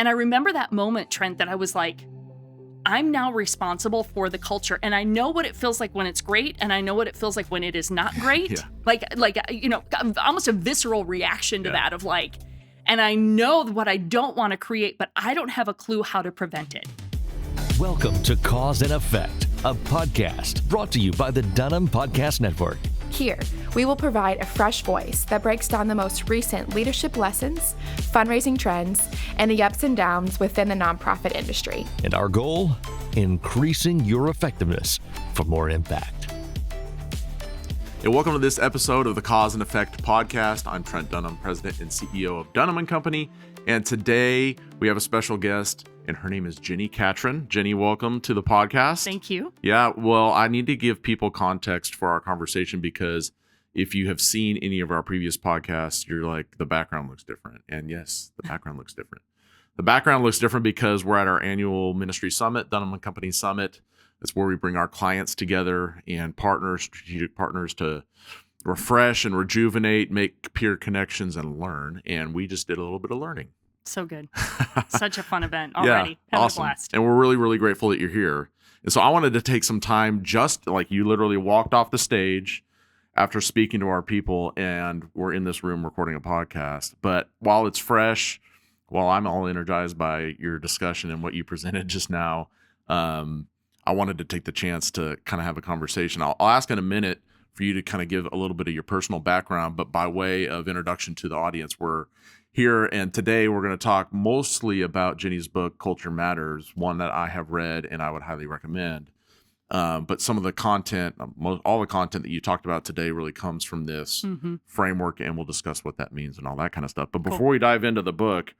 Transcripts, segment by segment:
And I remember that moment, Trent, that I was like, I'm now responsible for the culture, and I know what it feels like when it's great, and I know what it feels like when it is not great. Yeah. Like almost a visceral reaction to that of like, and I know what I don't want to create, but I don't have a clue how to prevent it. Welcome to Cause and Effect, a podcast brought to you by the Dunham Podcast Network. Here, we will provide a fresh voice that breaks down the most recent leadership lessons, fundraising trends, and the ups and downs within the nonprofit industry. And our goal? Increasing your effectiveness for more impact. Hey, welcome to this episode of the Cause and Effect podcast. I'm Trent Dunham, President and CEO of Dunham+Co. And today we have a special guest, and her name is Jenni Catron. Jenni, welcome to the podcast. Thank you. Yeah, well, I need to give people context for our conversation because if you have seen any of our previous podcasts, you're like, the background looks different. And yes, the background looks different. The background looks different because we're at our annual ministry summit, Dunham+Co Summit. That's where we bring our clients together and partners, strategic partners, to refresh and rejuvenate, make peer connections, and learn. And we just did a little bit of learning. So good. Such a fun event already. Yeah, Having awesome. a blast. And we're really, really grateful that you're here. And so I wanted to take some time, just like you literally walked off the stage after speaking to our people, and we're in this room recording a podcast. But while it's fresh, while I'm all energized by your discussion and what you presented just now, I wanted to take the chance to kind of have a conversation. I'll ask in a minute for you to kind of give a little bit of your personal background, but by way of introduction to the audience, we're here, and today we're going to talk mostly about Jenni's book, Culture Matters, one that I have read and I would highly recommend. But some of the content, all the content that you talked about today really comes from this framework, and we'll discuss what that means and all that kind of stuff. But before we dive into the book,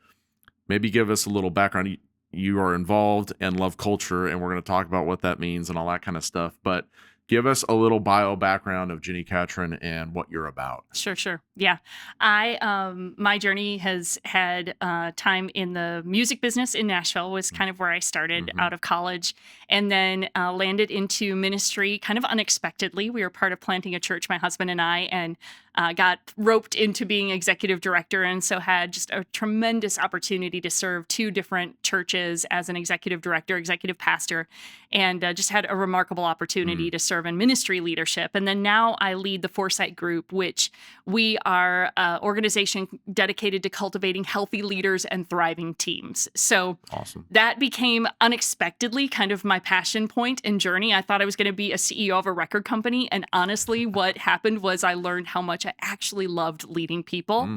maybe give us a little background. You are involved and love culture, and we're going to talk about what that means and all that kind of stuff. But give us a little bio background of Jenni Catron and what you're about. Sure. Yeah. My journey has had time in the music business in Nashville, was kind of where I started out of college, and then landed into ministry kind of unexpectedly. We were part of planting a church, my husband and I, and got roped into being executive director, and so had just a tremendous opportunity to serve two different churches as an executive director, executive pastor, and just had a remarkable opportunity to serve in ministry leadership. And then now I lead the Foresight Group, which we are an organization dedicated to cultivating healthy leaders and thriving teams. So awesome. That became unexpectedly kind of my passion point and journey. I thought I was going to be a CEO of a record company. And honestly, what happened was I learned how much I actually loved leading people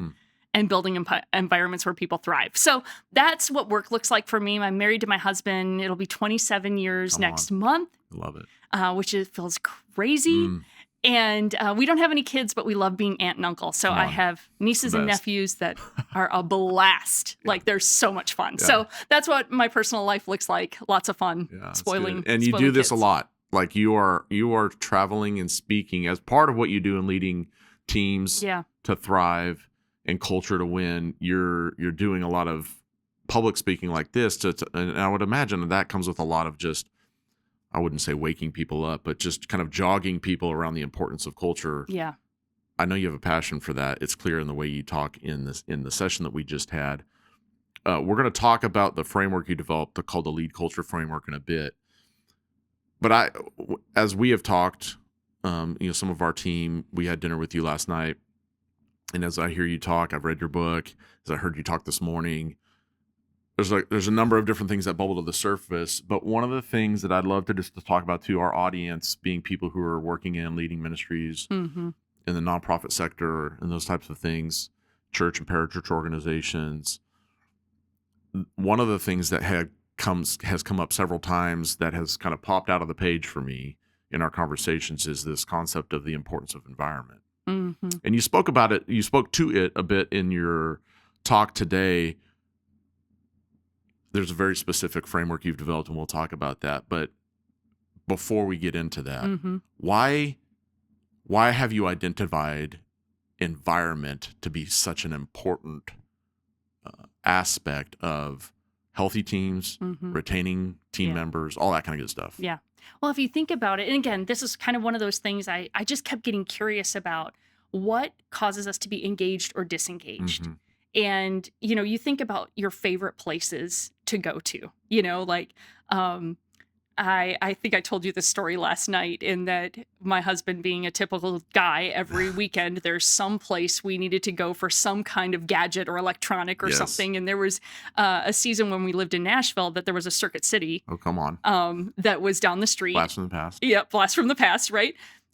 and building environments where people thrive. So that's what work looks like for me. I'm married to my husband. It'll be 27 years next month. I love it. Which feels crazy. And we don't have any kids, but we love being aunt and uncle. So I have nieces and nephews that are a blast. Like, they're so much fun. Yeah. So that's what my personal life looks like. Lots of fun. Yeah, spoiling. And you do this kids a lot. Like, you are traveling and speaking as part of what you do in leading teams to thrive and culture to win. You're doing a lot of public speaking like this. And I would imagine that comes with a lot of just, I wouldn't say waking people up, but just kind of jogging people around the importance of culture. Yeah. I know you have a passion for that. It's clear in the way you talk in the session that we just had. We're going to talk about the framework you developed called the Lead Culture Framework in a bit. But as we have talked, some of our team, we had dinner with you last night. And as I hear you talk, I've read your book. As I heard you talk this morning, there's a number of different things that bubble to the surface, but one of the things that I'd love to just to talk about to our audience, being people who are working in leading ministries in the nonprofit sector and those types of things, church and parachurch organizations, one of the things that has come up several times that has kind of popped out of the page for me in our conversations is this concept of the importance of environment. And you spoke to it a bit in your talk today. There's a very specific framework you've developed, and we'll talk about that. But before we get into that, why have you identified environment to be such an important aspect of healthy teams, retaining team members, all that kind of good stuff? Yeah. Well, if you think about it, and again, this is kind of one of those things I just kept getting curious about what causes us to be engaged or disengaged. And, you think about your favorite places to go to, like, I think I told you this story last night, in that my husband, being a typical guy, every weekend there's some place we needed to go for some kind of gadget or electronic or Yes. something. And there was a season when we lived in Nashville that there was a Circuit City. Oh, come on. That was down the street. Blast from the past. Yep, blast from the past, right?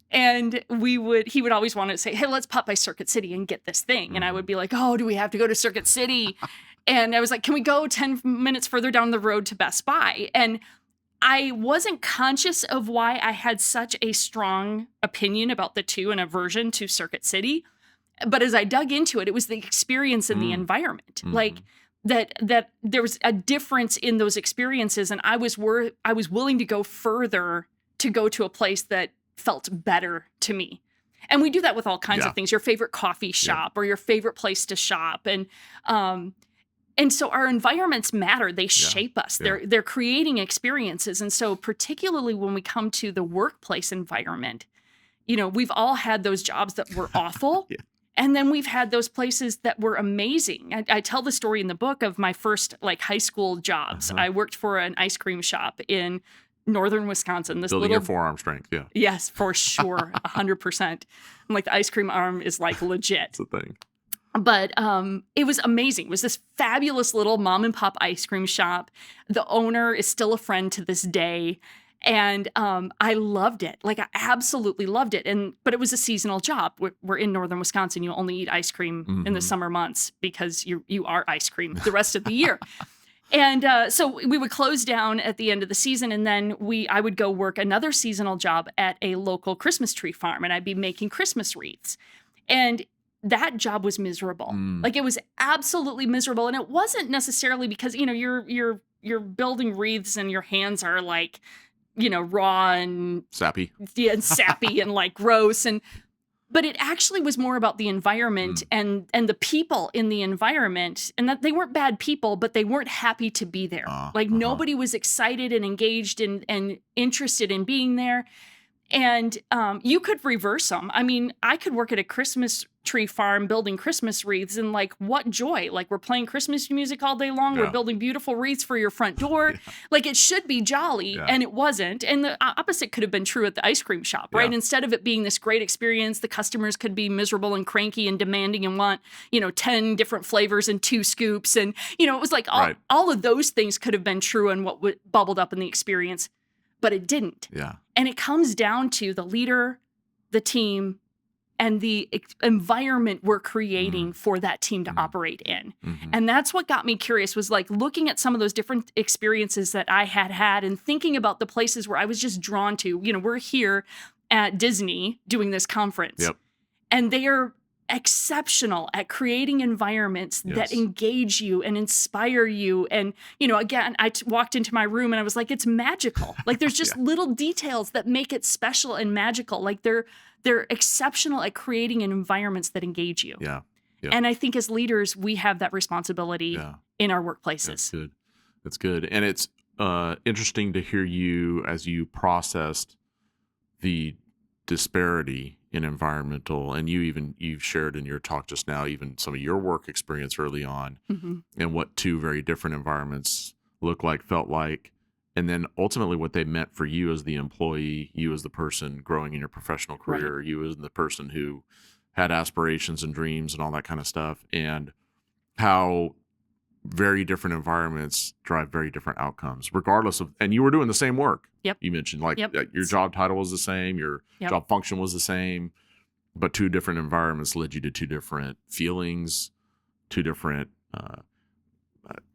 And he would always want to say, hey, let's pop by Circuit City and get this thing. And I would be like, oh, do we have to go to Circuit City? And I was like, can we go 10 minutes further down the road to Best Buy? And I wasn't conscious of why I had such a strong opinion about the two and aversion to Circuit City. But as I dug into it, it was the experience and the environment. Like that there was a difference in those experiences. And I was willing to go further to go to a place that felt better to me. And we do that with all kinds of things, your favorite coffee shop or your favorite place to shop. And so our environments matter. They shape us. They're creating experiences. And so particularly when we come to the workplace environment, we've all had those jobs that were awful. And then we've had those places that were amazing. I tell the story in the book of my first high school jobs. I worked for an ice cream shop in northern Wisconsin. Building your forearm strength, yeah. Yes, for sure, 100%. I'm like, the ice cream arm is legit. It's a thing. But it was amazing. It was this fabulous little mom and pop ice cream shop. The owner is still a friend to this day. And I loved it. I absolutely loved it. But it was a seasonal job. We're in northern Wisconsin. You only eat ice cream in the summer months because you are ice cream the rest of the year. And so we would close down at the end of the season, and then I would go work another seasonal job at a local Christmas tree farm, and I'd be making Christmas wreaths. And that job was miserable. It was absolutely miserable. And it wasn't necessarily because, you're building wreaths and your hands are raw and sappy. Yeah, and sappy and gross. But it actually was more about the environment and the people in the environment, and that they weren't bad people, but they weren't happy to be there. Nobody was excited and engaged and interested in being there. And you could reverse them. I mean, I could work at a Christmas tree farm building Christmas wreaths, and what joy. We're playing Christmas music all day long. We're building beautiful wreaths for your front door. It should be jolly, and it wasn't. And the opposite could have been true at the ice cream shop, right? Instead of it being this great experience, the customers could be miserable and cranky and demanding and want, 10 different flavors and 2 scoops. And, it was all of those things could have been true and what bubbled up in the experience, but it didn't. Yeah. And it comes down to the leader, the team, and the environment we're creating for that team to operate in. And that's what got me curious, was looking at some of those different experiences that I had and thinking about the places where I was just drawn to. We're here at Disney doing this conference, and they are exceptional at creating environments that engage you and inspire you. And, again, I walked into my room and I was like, it's magical. There's just little details that make it special and magical. They're exceptional at creating environments that engage you. Yeah. And I think as leaders, we have that responsibility in our workplaces. That's good. And it's interesting to hear you as you processed the disparity in environmental, and you've shared in your talk just now, even some of your work experience early on, and what 2 very different environments look like, felt like, and then ultimately what they meant for you as the employee, you as the person growing in your professional career, you as the person who had aspirations and dreams and all that kind of stuff, and how very different environments drive very different outcomes, regardless of, and you were doing the same work. You mentioned your job title was the same, your job function was the same, but 2 different environments led you to 2 different feelings, 2 different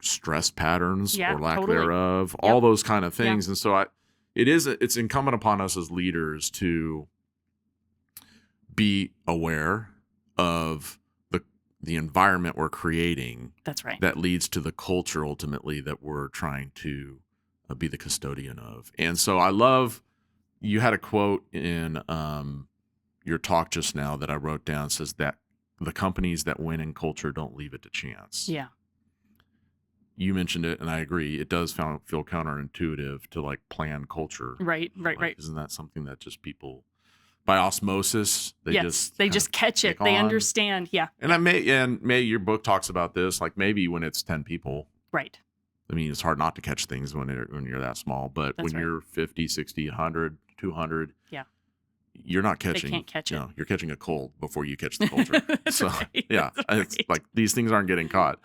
stress patterns or lack thereof, all those kind of things. And so it's incumbent upon us as leaders to be aware of the environment we're creating. That's right. That leads to the culture ultimately that we're trying to be the custodian of. And so I love, you had a quote in your talk just now that I wrote down, says that the companies that win in culture don't leave it to chance. Yeah. You mentioned it, and I agree. It does feel counterintuitive to plan culture. Right. Isn't that something that just people by osmosis, they just catch it. They understand. Yeah. And maybe your book talks about this, like maybe when it's 10 people. Right. I mean, it's hard not to catch things when you're that small, but when you're 50, 60, 100, 200, yeah, you're not catching. They can't catch it. You're catching a cold before you catch the culture. So right. yeah, it's like these things aren't getting caught.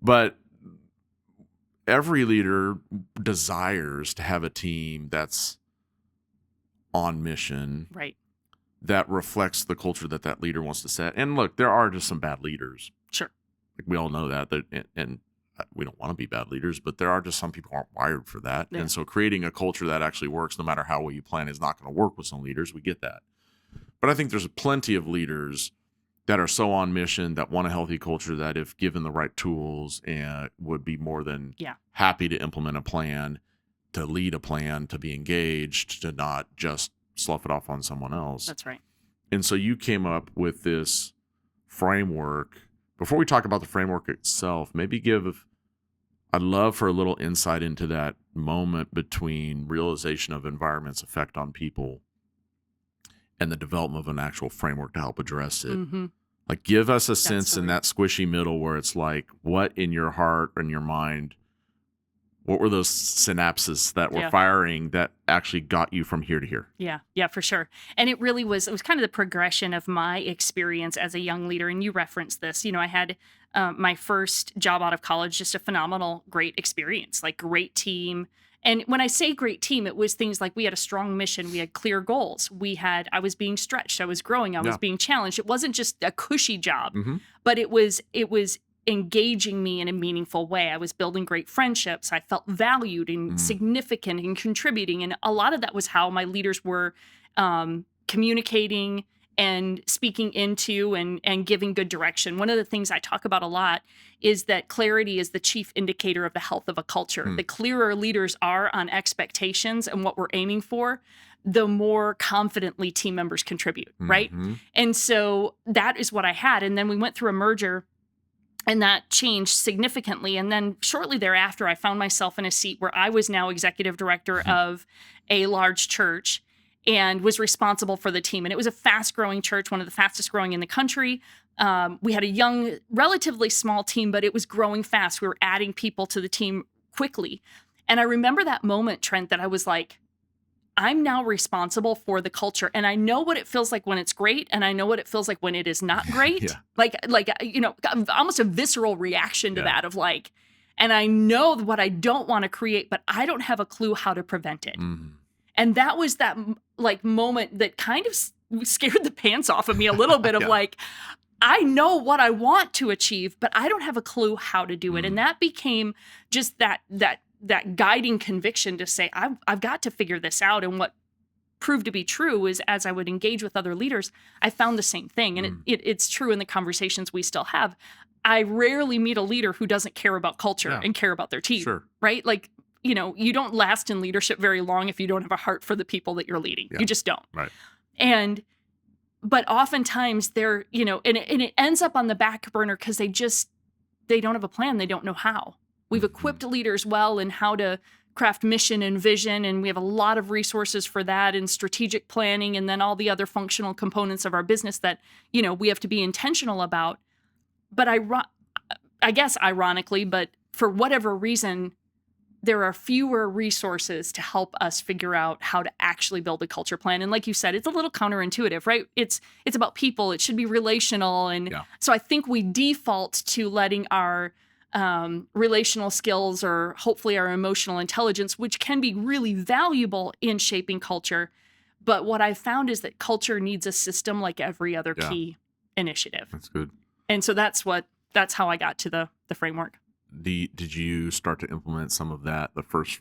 But every leader desires to have a team that's on mission, right? That reflects the culture that leader wants to set. And look, there are just some bad leaders. Sure. Like we all know that, and we don't want to be bad leaders, but there are just some people who aren't wired for that. Yeah. And so creating a culture that actually works, no matter how well you plan, is not going to work with some leaders. We get that. But I think there's plenty of leaders that are so on mission, that want a healthy culture, that if given the right tools, and would be more than happy to implement a plan, to lead a plan, to be engaged, to not just slough it off on someone else. That's right. And so you came up with this framework. Before we talk about the framework itself, I'd love for a little insight into that moment between realization of environment's effect on people and the development of an actual framework to help address it. Mm-hmm. Like, give us a sense in that squishy middle where it's like, what in your heart and your mind, what were those synapses that were firing that actually got you from here to here? Yeah, for sure. And it was kind of the progression of my experience as a young leader. And you referenced this, I had my first job out of college, just a phenomenal, great experience, like great team. And when I say great team, it was things like we had a strong mission, we had clear goals, I was being stretched, I was growing, I was being challenged. It wasn't just a cushy job, but it was engaging me in a meaningful way. I was building great friendships. I felt valued and significant and contributing. And a lot of that was how my leaders were communicating and speaking into and giving good direction. One of the things I talk about a lot is that clarity is the chief indicator of the health of a culture. The clearer leaders are on expectations and what we're aiming for, the more confidently team members contribute, right? And so that is what I had. And then we went through a merger, and that changed significantly. And then shortly thereafter, I found myself in a seat where I was now executive director of a large church and was responsible for the team. And it was a fast-growing church, one of the fastest growing in the country. We had a young, relatively small team, but it was growing fast. We were adding people to the team quickly. And I remember that moment, Trent, that I was like, I'm now responsible for the culture. And I know what it feels like when it's great. And I know what it feels like when it is not great. Like, almost a visceral reaction to that of like, and I know what I don't want to create, but I don't have a clue how to prevent it. And that was that like moment that kind of scared the pants off of me a little bit of like, I know what I want to achieve, but I don't have a clue how to do it. And that became just that guiding conviction to say, I've got to figure this out. And what proved to be true is as I would engage with other leaders, I found the same thing. And it's true in the conversations we still have. I rarely meet a leader who doesn't care about culture and care about their team, right? Like, you don't last in leadership very long if you don't have a heart for the people that you're leading. You just don't. Right. But oftentimes they're, and it ends up on the back burner because they don't have a plan. They don't know how. We've equipped leaders well in how to craft mission and vision, and we have a lot of resources for that and strategic planning and then all the other functional components of our business that, we have to be intentional about. But I guess ironically, but for whatever reason, there are fewer resources to help us figure out how to actually build a culture plan. And like you said, it's a little counterintuitive, right? It's about people. It should be relational. And so I think we default to letting our relational skills or hopefully our emotional intelligence, which can be really valuable in shaping culture. But what I found is that culture needs a system like every other key initiative. That's good. And so that's how I got to the framework. Did you start to implement some of that, the first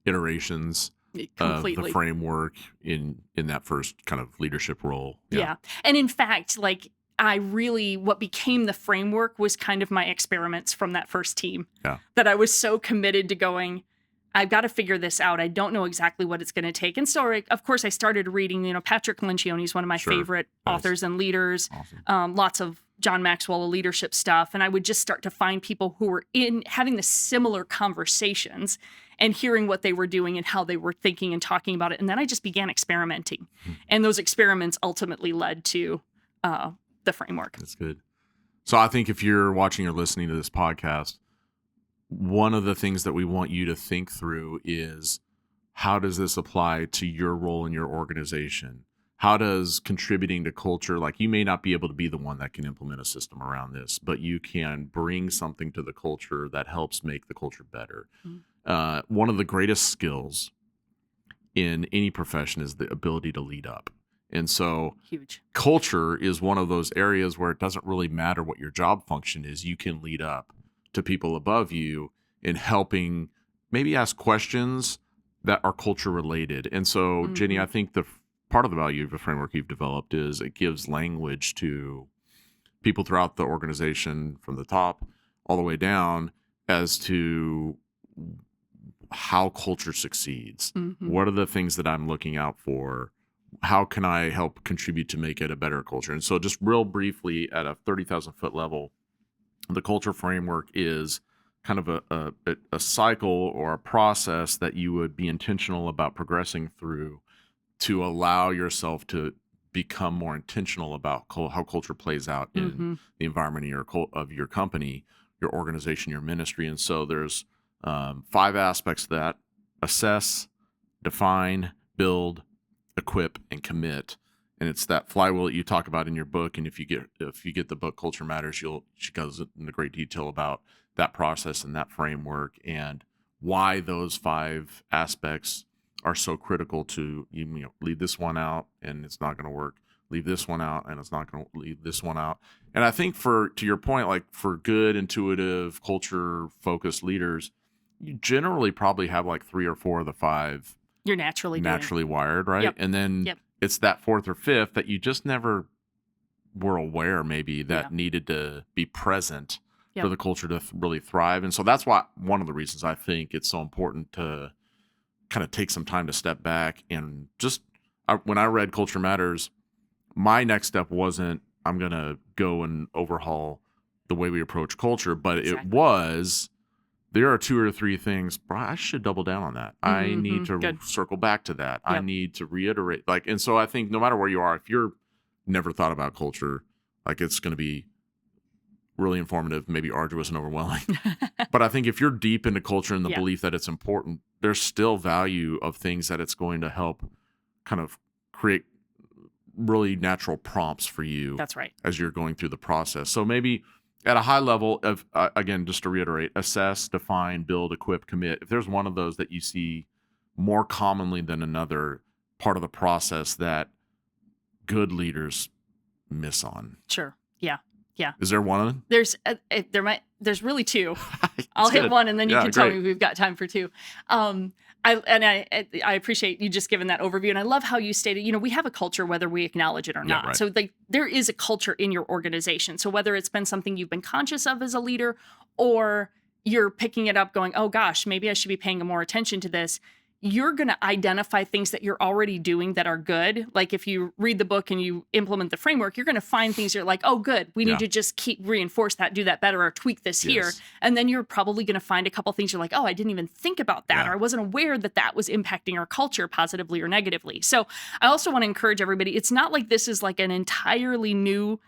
iterations of the framework in that first kind of leadership role? Yeah. And in fact, what became the framework was kind of my experiments from that first team. That I was so committed to going, I've got to figure this out. I don't know exactly what it's going to take. And so, of course, I started reading, Patrick Lencioni is one of my favorite authors and leaders. Awesome. Lots of John Maxwell leadership stuff. And I would just start to find people who were having the similar conversations and hearing what they were doing and how they were thinking and talking about it. And then I just began experimenting. And those experiments ultimately led to the framework. That's good. So I think if you're watching or listening to this podcast, one of the things that we want you to think through is, how does this apply to your role in your organization? How does contributing to culture, like, you may not be able to be the one that can implement a system around this, but you can bring something to the culture that helps make the culture better. One of the greatest skills in any profession is the ability to lead up. And so huge. Culture is one of those areas where it doesn't really matter what your job function is. You can lead up to people above you in helping maybe ask questions that are culture related. And so, Jenni, I think the part of the value of the framework you've developed is it gives language to people throughout the organization, from the top all the way down, as to how culture succeeds. What are the things that I'm looking out for? How can I help contribute to make it a better culture? And so, just real briefly, at a 30,000 foot level, the culture framework is kind of a cycle or a process that you would be intentional about progressing through to allow yourself to become more intentional about how culture plays out in the environment of your company, your organization, your ministry. And so there's 5 aspects to that: assess, define, build, equip, and commit. And it's that flywheel that you talk about in your book. And if you get the book Culture Matters, she goes into great detail about that process and that framework and why those 5 aspects are so critical to, leave this one out and it's not going to work. Leave this one out and it's not going to leave this one out. And I think to your point, like, for good, intuitive, culture focused leaders, you generally probably have like 3 or 4 of the 5 you're naturally wired, right? Yep. And then it's that 4th or 5th that you just never were aware maybe that needed to be present for the culture to really thrive. And so that's why one of the reasons I think it's so important to kind of take some time to step back and just, when I read Culture Matters, my next step wasn't, I'm going to go and overhaul the way we approach culture, but it was, there are 2 or 3 things, I should double down on that. I need to circle back to that. I need to reiterate, and so I think no matter where you are, if you're never thought about culture, it's going to be really informative, maybe arduous and overwhelming. But I think if you're deep into culture and the belief that it's important, there's still value of things that it's going to help kind of create really natural prompts for you. That's right. As you're going through the process. So maybe at a high level of, again, just to reiterate, assess, define, build, equip, commit. If there's one of those that you see more commonly than another part of the process that good leaders miss on. Sure. Yeah. Yeah. Is there one of them? There's really 2. I'll hit one and then you can tell me if we've got time for 2. I appreciate you just giving that overview. And I love how you stated, we have a culture whether we acknowledge it or not. Right. So there is a culture in your organization. So whether it's been something you've been conscious of as a leader, or you're picking it up going, oh gosh, maybe I should be paying more attention to this, you're going to identify things that you're already doing that are good. Like if you read the book and you implement the framework, you're going to find things you're like, oh, good. We need to just keep reinforce that, do that better, or tweak this here. And then you're probably going to find a couple things you're like, oh, I didn't even think about that. Or I wasn't aware that that was impacting our culture positively or negatively. So I also want to encourage everybody. It's not like this is like an entirely new,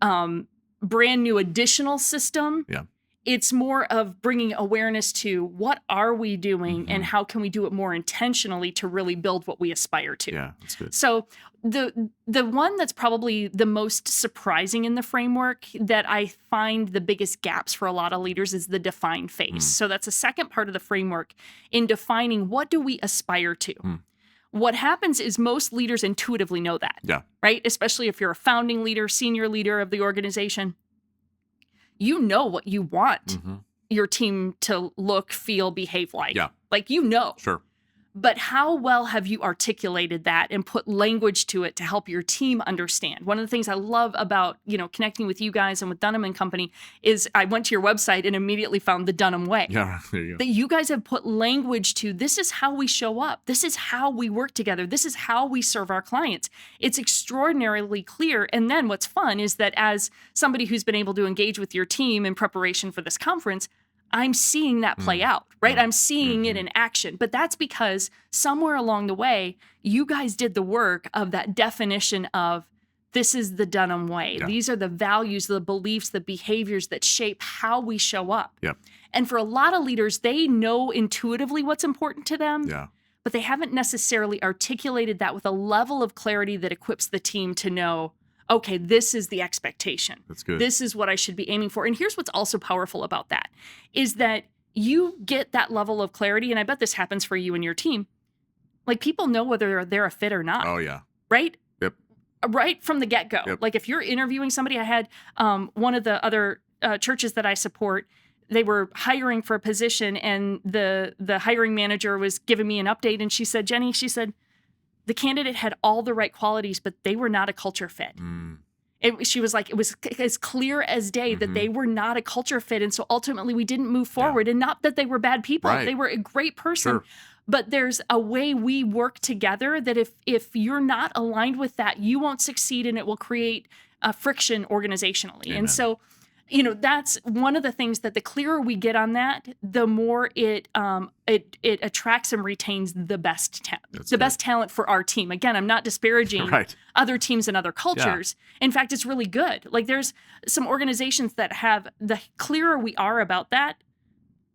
brand new additional system. Yeah. It's more of bringing awareness to what are we doing and how can we do it more intentionally to really build what we aspire to. Yeah, that's good. So the one that's probably the most surprising in the framework that I find the biggest gaps for a lot of leaders is the define phase. So that's the second part of the framework in defining what do we aspire to. What happens is most leaders intuitively know that. Yeah. Right? Especially if you're a founding leader, senior leader of the organization. You know what you want your team to look, feel, behave like. Yeah. Like, Sure. But how well have you articulated that and put language to it to help your team understand? One of the things I love about, connecting with you guys and with Dunham+Company is I went to your website and immediately found the Dunham way. Yeah, there you go. That you guys have put language to, this is how we show up. This is how we work together. This is how we serve our clients. It's extraordinarily clear. And then what's fun is that as somebody who's been able to engage with your team in preparation for this conference, I'm seeing that play out, right? I'm seeing it in action. But that's because somewhere along the way, you guys did the work of that definition of this is the Dunham way. Yeah. These are the values, the beliefs, the behaviors that shape how we show up. Yep. And for a lot of leaders, they know intuitively what's important to them, but they haven't necessarily articulated that with a level of clarity that equips the team to know, okay, this is the expectation. That's good. This is what I should be aiming for. And here's what's also powerful about that is that you get that level of clarity. And I bet this happens for you and your team. Like people know whether they're a fit or not. Oh, yeah. Right? Yep. Right from the get-go. Yep. Like if you're interviewing somebody, I had one of the other churches that I support, they were hiring for a position and the hiring manager was giving me an update. And she said, Jenni, the candidate had all the right qualities, but they were not a culture fit. She was like, it was as clear as day that they were not a culture fit. And so ultimately we didn't move forward. And not that they were bad people. Right. They were a great person. Sure. But there's a way we work together that if you're not aligned with that, you won't succeed and it will create friction organizationally. Amen. And so, that's one of the things that the clearer we get on that, the more it attracts and retains the best talent, best talent for our team. Again, I'm not disparaging other teams and other cultures. Yeah. In fact, it's really good. Like there's some organizations that have the clearer we are about that,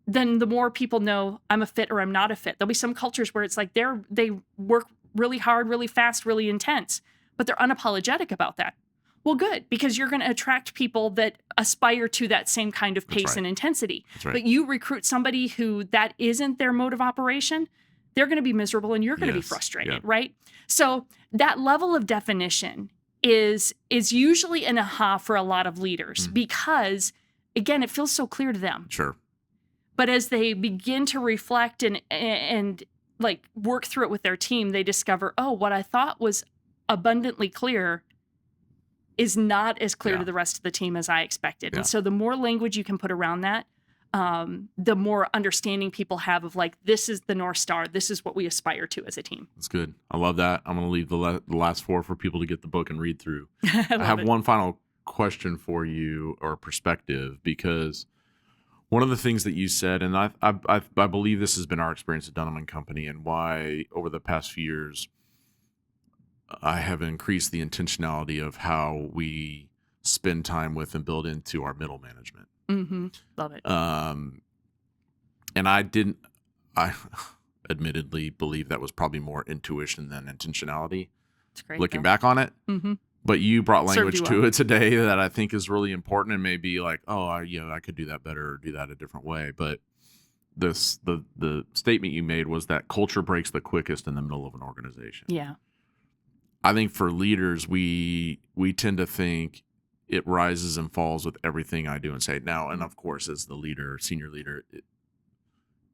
then the more people know I'm a fit or I'm not a fit. There'll be some cultures where it's like they work really hard, really fast, really intense, but they're unapologetic about that. Well, good, because you're going to attract people that aspire to that same kind of pace and intensity. That's right. But you recruit somebody who that isn't their mode of operation, they're going to be miserable and you're going to be frustrated, right? So that level of definition is usually an aha for a lot of leaders because, again, it feels so clear to them. Sure. But as they begin to reflect and like work through it with their team, they discover, oh, what I thought was abundantly clear is not as clear to the rest of the team as I expected. And so the more language you can put around that, the more understanding people have of like, this is the North Star. This is what we aspire to as a team. That's good. I love that. I'm going to leave the last four for people to get the book and read through. I have one final question for you or perspective, because one of the things that you said, and I believe this has been our experience at Dunham+Company and why over the past few years, I have increased the intentionality of how we spend time with and build into our middle management. Love it. And I admittedly believe that was probably more intuition than intentionality. It's great. Looking back on it. But you brought language to it today that I think is really important and maybe like, I could do that better or do that a different way. But the statement you made was that culture breaks the quickest in the middle of an organization. Yeah. I think for leaders, we tend to think it rises and falls with everything I do and say. Now, and of course, as the leader, senior leader,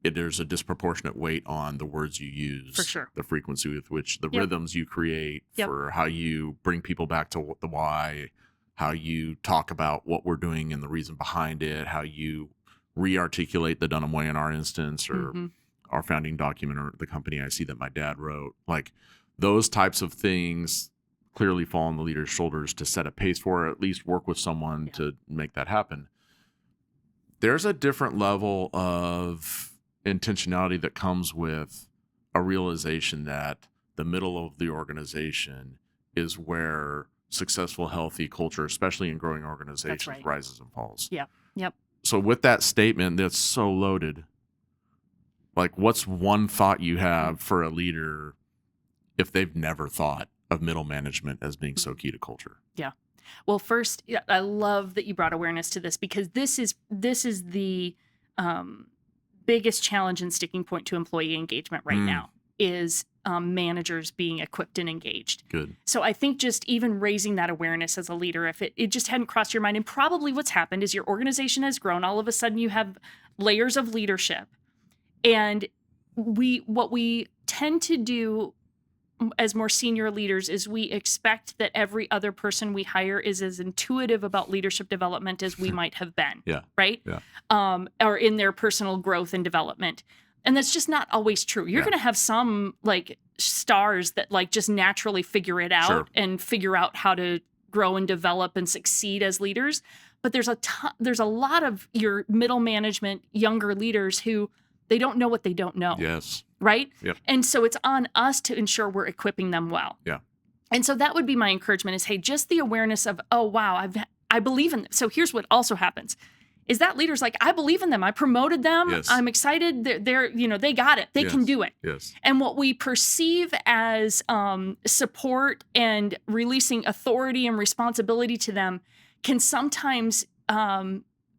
there's a disproportionate weight on the words you use, for sure, the frequency with which the rhythms you create, for how you bring people back to the why, how you talk about what we're doing and the reason behind it, how you re-articulate the Dunham way in our instance, or our founding document, or the company I see that my dad wrote. Like, those types of things clearly fall on the leader's shoulders to set a pace for, or at least work with someone to make that happen. There's a different level of intentionality that comes with a realization that the middle of the organization is where successful, healthy culture, especially in growing organizations, rises and falls. Yeah. Yep. So with that statement that's so loaded, like, what's one thought you have for a leader if they've never thought of middle management as being so key to culture? Yeah. Well, first, I love that you brought awareness to this, because this is the biggest challenge and sticking point to employee engagement right now is managers being equipped and engaged. Good. So I think just even raising that awareness as a leader, if it just hadn't crossed your mind, and probably what's happened is your organization has grown. All of a sudden you have layers of leadership. And what we tend to do as more senior leaders is we expect that every other person we hire is as intuitive about leadership development as we might have been. Right? Yeah. Or in their personal growth and development. And that's just not always true. You're going to have some like stars that like just naturally figure it out and figure out how to grow and develop and succeed as leaders. But there's a lot of your middle management, younger leaders who they don't know what they don't know. Yes. Right? Yep. And so it's on us to ensure we're equipping them well. Yeah. And so that would be my encouragement is, hey, just the awareness of, oh, wow, I believe in them. So here's what also happens is that leader's like, I believe in them. I promoted them. Yes. I'm excited. They're they got it. They can do it. Yes. And what we perceive as support and releasing authority and responsibility to them can sometimes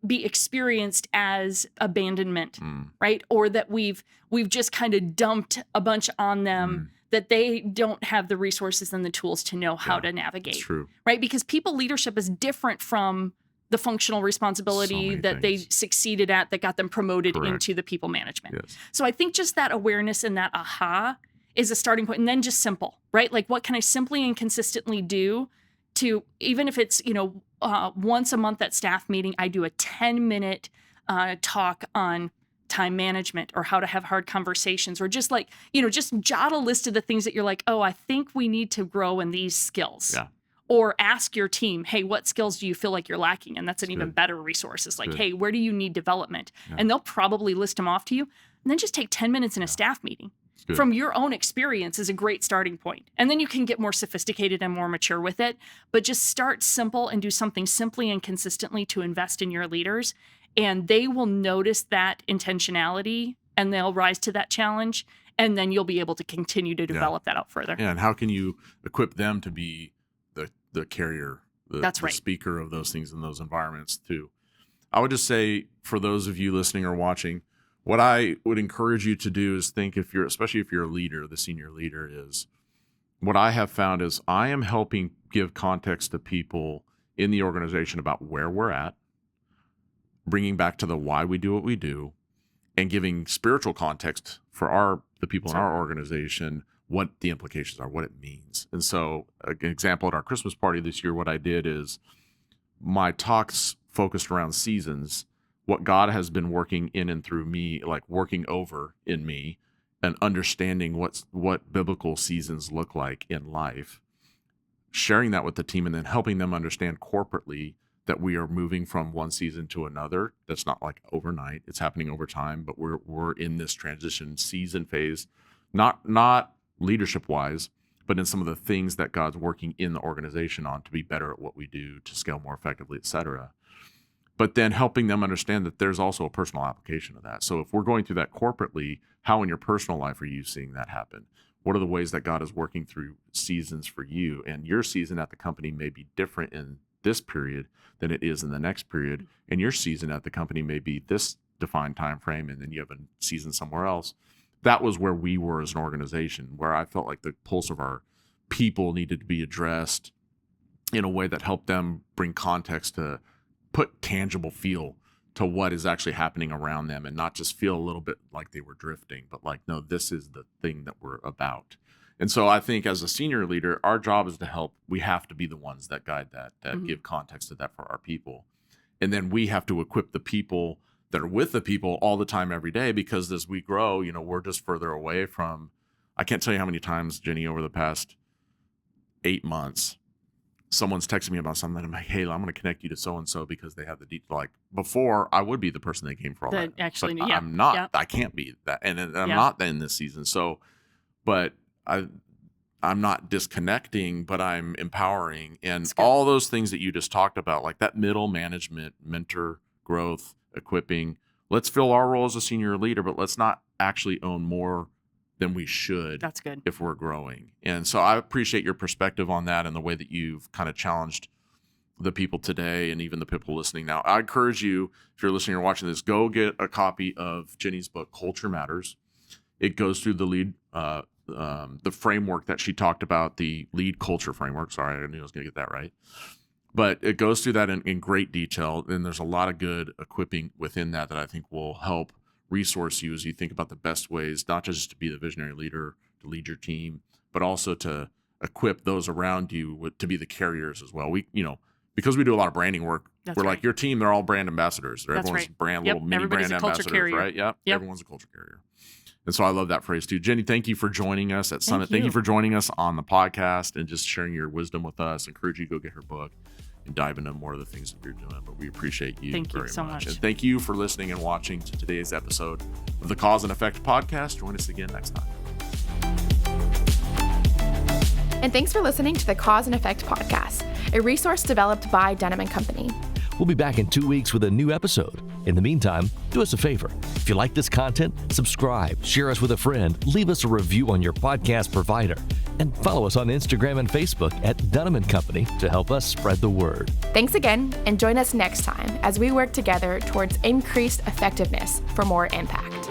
be experienced as abandonment, right? Or that we've just kind of dumped a bunch on them that they don't have the resources and the tools to know how to navigate. That's true. Right? Because people leadership is different from the functional responsibility that they succeeded at that got them promoted into the people management. Yes. So I think just that awareness and that aha is a starting point. And then just simple, right? Like what can I simply and consistently do to, even if it's, once a month at staff meeting, I do a 10-minute talk on time management or how to have hard conversations, or just like, just jot a list of the things that you're like, oh, I think we need to grow in these skills. Yeah. Or ask your team, hey, what skills do you feel like you're lacking? And that's an even better resource. It's like, hey, where do you need development? Yeah. And they'll probably list them off to you. And then just take 10 minutes in a staff meeting from your own experience is a great starting point. And then you can get more sophisticated and more mature with it. But just start simple and do something simply and consistently to invest in your leaders. And they will notice that intentionality and they'll rise to that challenge. And then you'll be able to continue to develop that out further. Yeah, and how can you equip them to be the carrier, the speaker of those things in those environments too? I would just say for those of you listening or watching, what I would encourage you to do is think, especially if you're a leader, the senior leader, is what I have found is I am helping give context to people in the organization about where we're at, bringing back to the why we do what we do, and giving spiritual context for the people in our organization, what the implications are, what it means. And so an example at our Christmas party this year, what I did is my talks focused around seasons, what God has been working in and through me, like working over in me, and understanding what biblical seasons look like in life, sharing that with the team, and then helping them understand corporately that we are moving from one season to another. That's not like overnight. It's happening over time, but we're in this transition season phase, not leadership wise, but in some of the things that God's working in the organization on to be better at what we do, to scale more effectively, et cetera. But then helping them understand that there's also a personal application of that. So if we're going through that corporately, how in your personal life are you seeing that happen? What are the ways that God is working through seasons for you? And your season at the company may be different in this period than it is in the next period. And your season at the company may be this defined time frame, and then you have a season somewhere else. That was where we were as an organization, where I felt like the pulse of our people needed to be addressed in a way that helped them bring context to put tangible feel to what is actually happening around them, and not just feel a little bit like they were drifting, but like, no, this is the thing that we're about. And so I think as a senior leader, our job is to help. We have to be the ones that guide that give context to that for our people. And then we have to equip the people that are with the people all the time, every day, because as we grow, we're just further away from, I can't tell you how many times, Jenni, over the past 8 months, someone's texting me about something, and I'm like, hey, I'm going to connect you to so-and-so because they have the deep, like before I would be the person that came for all that. Actually, but I'm not, I can't be that. And I'm not in this season. So, but I'm not disconnecting, but I'm empowering, and all those things that you just talked about, like that middle management, mentor, growth, equipping. Let's fill our role as a senior leader, but let's not actually own more than we should. That's good. If we're growing. And so I appreciate your perspective on that and the way that you've kind of challenged the people today and even the people listening now. I encourage you, if you're listening or watching this, go get a copy of Jenni's book, Culture Matters. It goes through the framework that she talked about, the lead culture framework. Sorry, I knew I was going to get that right. But it goes through that in great detail. And there's a lot of good equipping within that I think will help resource you as you think about the best ways, not just to be the visionary leader, to lead your team, but also to equip those around you to be the carriers as well. We, because we do a lot of branding work, we're like, your team, they're all brand ambassadors. Everyone's brand, little mini brand ambassadors, right? Yep. Everyone's a culture carrier. And so I love that phrase too. Jenni, thank you for joining us at Summit. Thank you for joining us on the podcast and just sharing your wisdom with us. I encourage you to go get her book. and dive into more of the things that you're doing. But we appreciate you Thank you very so much. And thank you for listening and watching to today's episode of the Cause and Effect podcast. Join us again next time. And thanks for listening to the Cause and Effect podcast, a resource developed by Dunham+Company. We'll be back in 2 weeks with a new episode. In the meantime, do us a favor. If you like this content, subscribe, share us with a friend, leave us a review on your podcast provider, and follow us on Instagram and Facebook at Dunham+Company to help us spread the word. Thanks again, and join us next time as we work together towards increased effectiveness for more impact.